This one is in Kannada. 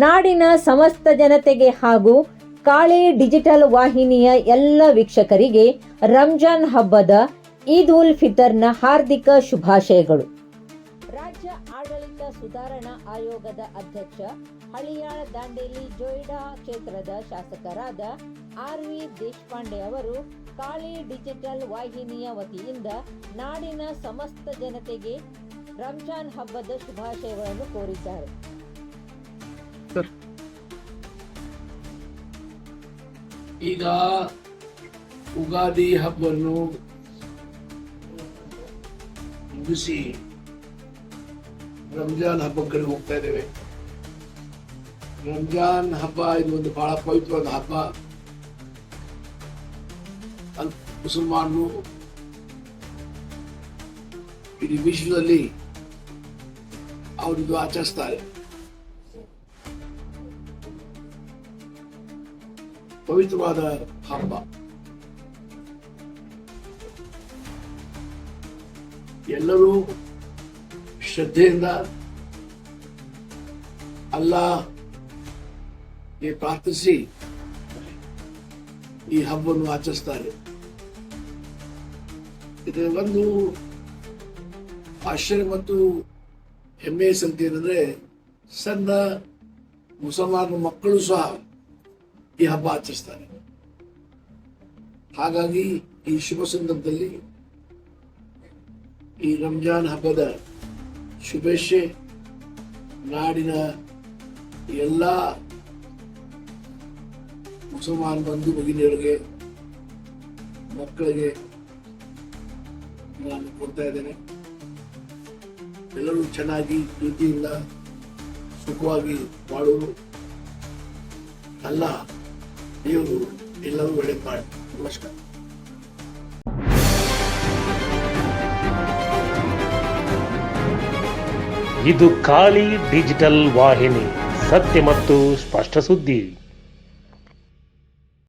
ನಾಡಿನ ಸಮಸ್ತ ಜನತೆಗೆ ಹಾಗೂ ಕಾಳಿ ಡಿಜಿಟಲ್ ವಾಹಿನಿಯ ಎಲ್ಲ ವೀಕ್ಷಕರಿಗೆ ರಂಜಾನ್ ಹಬ್ಬದ ಈದ್ ಉಲ್ ಫಿತರ್ನ ಹಾರ್ದಿಕ ಶುಭಾಶಯಗಳು. ರಾಜ್ಯ ಆಡಳಿತ ಸುಧಾರಣಾ ಆಯೋಗದ ಅಧ್ಯಕ್ಷ ಹಳಿಯಾಳ ದಾಂಡೇಲಿ ಜೋಯಿಡಾ ಕ್ಷೇತ್ರದ ಶಾಸಕರಾದ ಆರ್.ವಿ. ದೇಶಪಾಂಡೆ ಅವರು ಕಾಳಿ ಡಿಜಿಟಲ್ ವಾಹಿನಿಯ ವತಿಯಿಂದ ನಾಡಿನ ಸಮಸ್ತ ಜನತೆಗೆ ರಂಜಾನ್ ಹಬ್ಬದ ಶುಭಾಶಯಗಳನ್ನು ಕೋರಿದ್ದಾರೆ. ಈಗ ಉಗಾದಿ ಹಬ್ಬವನ್ನು ಮುಗಿಸಿ ರಂಜಾನ್ ಹಬ್ಬಕ್ಕೆ ಹೋಗ್ತಾ ಇದ್ದೇವೆ. ರಂಜಾನ್ ಹಬ್ಬ ಇದು ಒಂದು ಬಹಳ ಪವಿತ್ರವಾದ ಹಬ್ಬ. ಮುಸಲ್ಮಾನರು ಇಡೀ ವಿಶ್ವದಲ್ಲಿ ಅವರಿದು ಆಚರಿಸ್ತಾರೆ. ಪವಿತ್ರವಾದ ಹಬ್ಬ. ಎಲ್ಲರೂ ಶ್ರದ್ಧೆಯಿಂದ ಅಲ್ಲಾಹ್ಗೆ ಪ್ರಾರ್ಥಿಸಿ ಈ ಹಬ್ಬವನ್ನು ಆಚರಿಸ್ತಾರೆ. ಇದರ ಒಂದು ಆಶ್ಚರ್ಯ ಮತ್ತು ಹೆಮ್ಮೆಯ ಸಂಗತಿ ಏನಂದ್ರೆ, ಸಣ್ಣ ಮುಸಲ್ಮಾನ ಮಕ್ಕಳು ಸಹ ಈ ಹಬ್ಬ ಆಚರಿಸ್ತಾರೆ. ಹಾಗಾಗಿ ಈ ಶುಭ ಸಂದರ್ಭದಲ್ಲಿ ಈ ರಂಜಾನ್ ಹಬ್ಬದ ಶುಭೇಚ್ಛೆ ನಾಡಿನ ಎಲ್ಲ ಮುಸಲ್ಮಾನ ಬಂಧು ಭಗಿನಿಯರಿಗೆ, ಮಕ್ಕಳಿಗೆ ನಾನು ಕೊಡ್ತಾ ಇದ್ದೇನೆ. ಎಲ್ಲರೂ ಚೆನ್ನಾಗಿ ಪ್ರೀತಿಯಿಂದ ಸುಖವಾಗಿ ಬಾಳುವರು. ಅಲ್ಲಾಹ್ ದೇವರು ಎಲ್ಲರೂ ಒಳ್ಳೆದು ಮಾಡಿ. ನಮಸ್ಕಾರ. ಇದು ಕಾಳಿ ಡಿಜಿಟಲ್ ವಾಹಿನಿ, ಸತ್ಯ ಮತ್ತು ಸ್ಪಷ್ಟ ಸುದ್ದಿ.